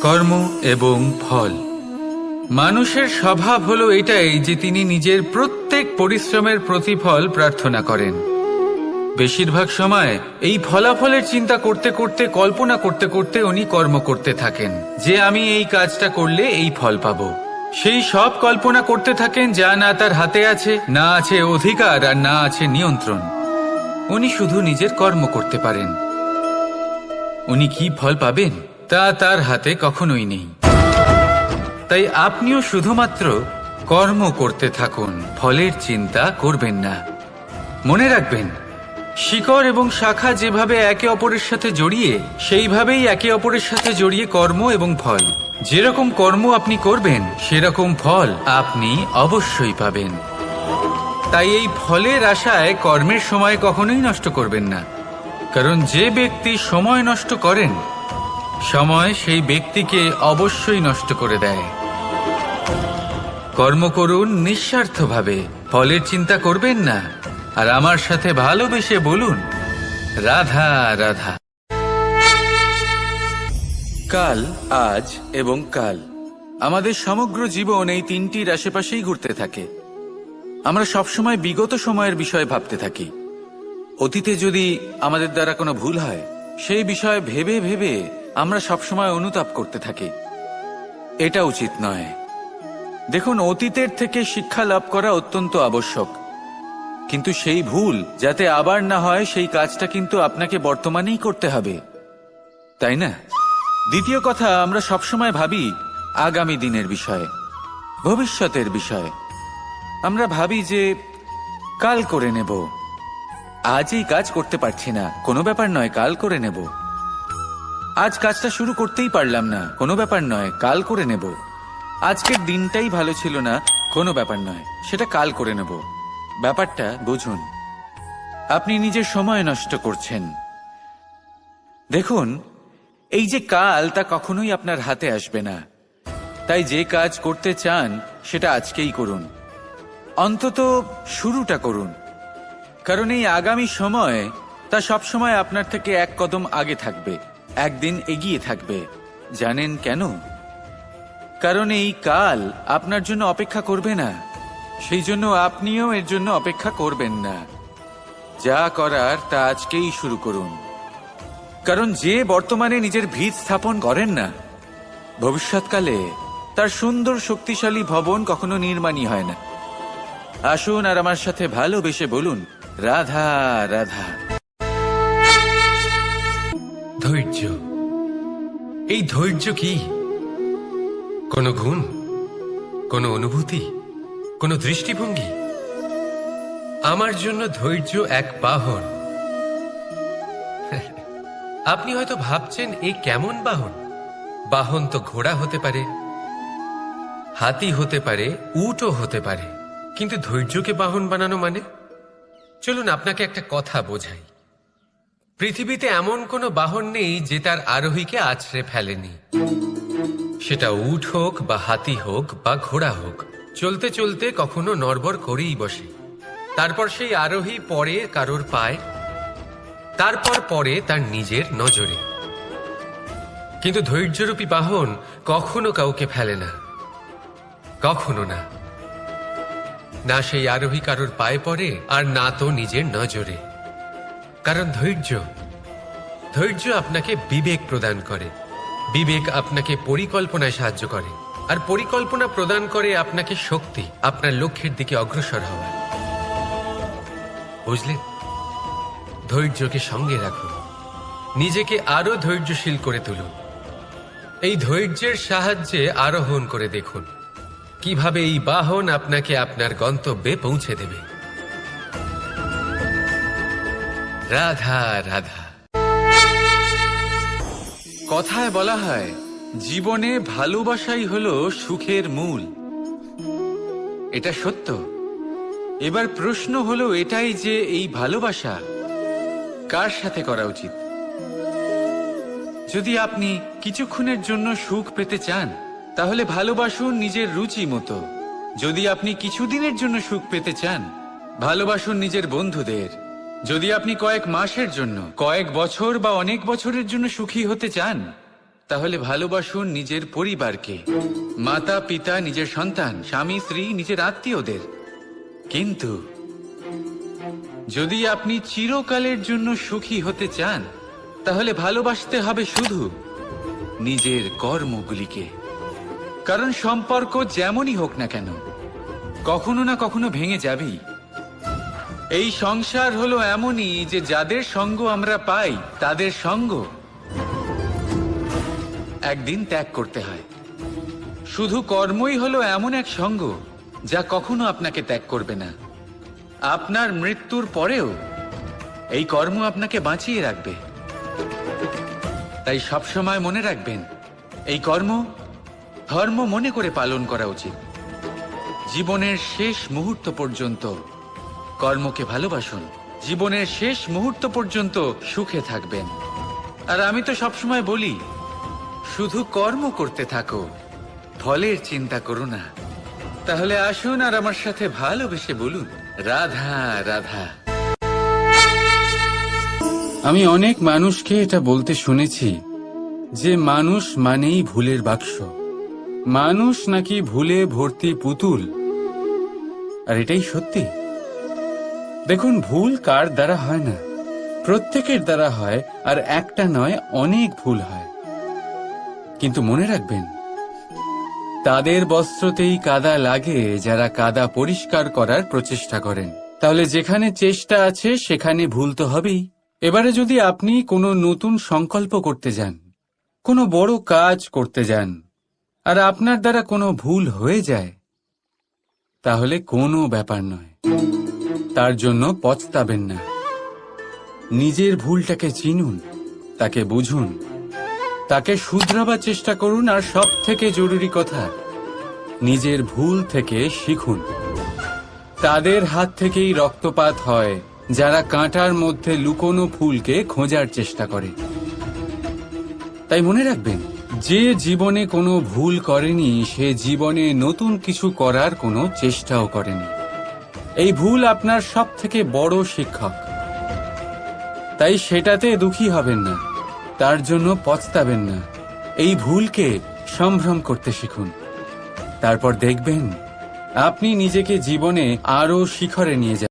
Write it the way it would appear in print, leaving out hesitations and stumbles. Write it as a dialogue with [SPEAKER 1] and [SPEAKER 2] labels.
[SPEAKER 1] কর্ম এবং ফল। মানুষের স্বভাব হলো এটাই যে তিনি নিজের প্রত্যেক পরিশ্রমের প্রতিফল প্রার্থনা করেন। বেশিরভাগ সময় এই ফলাফলের চিন্তা করতে করতে, কল্পনা করতে করতে উনি কর্ম করতে থাকেন যে আমি এই কাজটা করলে এই ফল পাবো। সেই সব কল্পনা করতে থাকেন যা না তার হাতে আছে, না আছে অধিকার, আর না আছে নিয়ন্ত্রণ। উনি শুধু নিজের কর্ম করতে পারেন। উনি কি ফল পাবেন তা তার হাতে কখনোই নেই। তাই আপনিও শুধুমাত্র কর্ম করতে থাকুন, ফলের চিন্তা করবেন না। মনে রাখবেন, শিকড় এবং শাখা যেভাবে একে অপরের সাথে জড়িয়ে, সেইভাবেই একে অপরের সাথে জড়িয়ে কর্ম এবং ফল। যেরকম কর্ম আপনি করবেন সেরকম ফল আপনি অবশ্যই পাবেন। তাই এই ফলের আশায় কর্মের সময় কখনোই নষ্ট করবেন না, কারণ যে ব্যক্তি সময় নষ্ট করেন, সময় সেই ব্যক্তিকে অবশ্যই নষ্ট করে দেয়। কর্ম করুন নিঃস্বার্থভাবে, ফলের চিন্তা করবেন না, আর আমার সাথে ভালোবেসে বলুন রাধা রাধা। কাল, আজ এবং কাল। আমাদের সমগ্র জীবন এই তিনটির আশেপাশেই ঘুরতে থাকে। আমরা সবসময় বিগত সময়ের বিষয়ে ভাবতে থাকি। অতীতে যদি আমাদের দ্বারা কোনো ভুল হয়, সেই বিষয়ে ভেবে ভেবে আমরা সবসময় অনুতাপ করতে থাকি। এটা উচিত নয়। দেখুন, অতীতের থেকে শিক্ষা লাভ করা অত্যন্ত আবশ্যক, কিন্তু সেই ভুল যাতে আবার না হয় সেই কাজটা কিন্তু আপনাকে বর্তমানেই করতে হবে, তাই না? দ্বিতীয় কথা, আমরা সবসময় ভাবি আগামী দিনের বিষয়ে, ভবিষ্যতের বিষয়ে। আমরা ভাবি যে কাল করে নেব, আজ এই কাজ করতে পারছি না, কোনো ব্যাপার নয়, কাল করে নেব। আজ কাজটা শুরু করতেই পারলাম না, কোনো ব্যাপার নয়, কাল করে নেব। আজকের দিনটাই ভালো ছিল না, কোনো ব্যাপার নয়, সেটা কাল করে নেব। ব্যাপারটা বুঝুন, আপনি নিজের সময় নষ্ট করছেন। দেখুন, এই যে কাল, তা কখনোই আপনার হাতে আসবে না। তাই যে কাজ করতে চান সেটা আজকেই করুন, অন্তত শুরুটা করুন। কারণ এই আগামী সময় তা সবসময় আপনার থেকে এক কদম আগে থাকবে, একদিন এগিয়ে থাকবে। জানেন কেন? কারণ এই কাল আপনার জন্য অপেক্ষা করবে না, সেই জন্য আপনিও এর জন্য অপেক্ষা করবেন না। যা করার তা আজকেই শুরু করুন। কারণ যে বর্তমানে নিজের ভিত স্থাপন করেন না, ভবিষ্যৎকালে তার সুন্দর শক্তিশালী ভবন কখনো নির্মাণই হয় না। আসুন আর আমার সাথে ভালোবেসে বলুন রাধা রাধা।
[SPEAKER 2] ধৈর্য। এই ধৈর্য কি কোনো গুণ, কোনো অনুভূতি, কোনো দৃষ্টিভঙ্গি? আমার জন্য ধৈর্য এক বাহন। আপনি হয়তো ভাবছেন, এই কেমন বাহন? বাহন তো ঘোড়া হতে পারে, হাতি হতে পারে, উটও হতে পারে, কিন্তু ধৈর্যকে বাহন বানানো মানে? চলুন আপনাকে একটা কথা বোঝাই। পৃথিবীতে এমন কোনো বাহন নেই যে তার আরোহীকে আছড়ে ফেলেনি। সেটা উট হোক বা হাতি হোক বা ঘোড়া হোক, চলতে চলতে কখনো নড়বড় করেই বসে। তারপর সেই আরোহী পড়ে কারোর পায়, তারপর পড়ে তার নিজের নজরে। কিন্তু ধৈর্যরূপী বাহন কখনো কাউকে ফেলে না, কখনো না। না সেই আরোহী কারোর পায়ে পড়ে, আর না তো নিজের নজরে। কারণ ধৈর্য আপনাকে বিবেক প্রদান করে, বিবেক আপনাকে পরিকল্পনায় সাহায্য করে, আর পরিকল্পনা প্রদান করে আপনাকে শক্তি, আপনার লক্ষ্যের দিকে অগ্রসর হওয়ার। বুঝলেন? ধৈর্যকে সঙ্গে রাখুন, নিজেকে আরো ধৈর্যশীল করে তুলুন। এই ধৈর্যের সাহায্যে আরোহণ করে দেখুন কিভাবে এই বাহন আপনাকে আপনার গন্তব্যে পৌঁছে দেবে। রাধা রাধা।
[SPEAKER 1] কথায় বলা হয়, জীবনে ভালোবাসাই হলো সুখের মূল। এটা সত্য। এবার প্রশ্ন হলো এটাই যে এই ভালোবাসা কার সাথে করা উচিত? যদি আপনি কিছুক্ষণের জন্য সুখ পেতে চান, তাহলে ভালোবাসুন নিজের রুচি মতো। যদি আপনি কিছুদিনের জন্য সুখ পেতে চান, ভালোবাসুন নিজের বন্ধুদের। যদি আপনি কয়েক মাসের জন্য, কয়েক বছর বা অনেক বছরের জন্য সুখী হতে চান, তাহলে ভালোবাসুন নিজের পরিবারকে, মাতা পিতা, নিজের সন্তান, স্বামী স্ত্রী, নিজের আত্মীয়দের। কিন্তু যদি আপনি চিরকালের জন্য সুখী হতে চান, তাহলে ভালোবাসতে হবে শুধু নিজের কর্মগুলিকে। কারণ সম্পর্ক যেমনই হোক না কেন, কখনো না কখনো ভেঙে যাবেই। এই সংসার হলো এমনই যে যাদের সঙ্গ আমরা পাই, তাদের সঙ্গ একদিন ত্যাগ করতে হয়। শুধু কর্মই হলো এমন এক সঙ্গ যা কখনো আপনাকে ত্যাগ করবে না। আপনার মৃত্যুর পরেও এই কর্ম আপনাকে বাঁচিয়ে রাখবে। তাই সবসময় মনে রাখবেন, এই কর্ম ধর্ম মনে করে পালন করা উচিত। জীবনের শেষ মুহূর্ত পর্যন্ত কর্মকে ভালোবাসুন, জীবনের শেষ মুহূর্ত পর্যন্ত সুখে থাকবেন। আর আমি তো সবসময় বলি, শুধু কর্ম করতে থাকো, ফলের চিন্তা করো না। তাহলে আসুন আর আমার সাথে ভালোবেসে বলুন, রাধা রাধা। আমি অনেক মানুষকে এটা বলতে শুনেছি যে মানুষ মানেই ভুলের বাক্স, মানুষ নাকি ভুলে ভর্তি পুতুল। আর এটাই সত্যি। দেখুন, ভুল কার দ্বারা হয় না, প্রত্যেকের দ্বারা হয়। আর একটা নয়, অনেক ভুল হয়। কিন্তু মনে রাখবেন, তাদের বস্ত্রতেই কাদা লাগে যারা কাদা পরিষ্কার করার প্রচেষ্টা করেন। তাহলে যেখানে চেষ্টা আছে সেখানে ভুল তো হবেই। এবারে যদি আপনি কোনো নতুন সংকল্প করতে যান, কোনো বড় কাজ করতে যান, আর আপনার দ্বারা কোনো ভুল হয়ে যায়, তাহলে কোনো ব্যাপার নয়, তার জন্য পস্তাবেন না। নিজের ভুলটাকে চিনুন, তাকে বুঝুন, তাকে শুধরাবার চেষ্টা করুন। আর সব থেকে জরুরি কথা, নিজের ভুল থেকে শিখুন। তাদের হাত থেকেই রক্তপাত হয় যারা কাঁটার মধ্যে লুকোনো ফুলকে খোঁজার চেষ্টা করে। তাই মনে রাখবেন, যে জীবনে কোনো ভুল করেনি সে জীবনে নতুন কিছু করার কোনো চেষ্টাও করেনি। এই ভুল আপনার সব থেকে বড় শিক্ষক। তাই সেটাতে দুঃখী হবেন না, তার জন্য পস্তাবেন না। এই ভুলকে সম্ভ্রম করতে শিখুন। তারপর দেখবেন আপনি নিজেকে জীবনে আরো শিখরে নিয়ে যাবেন।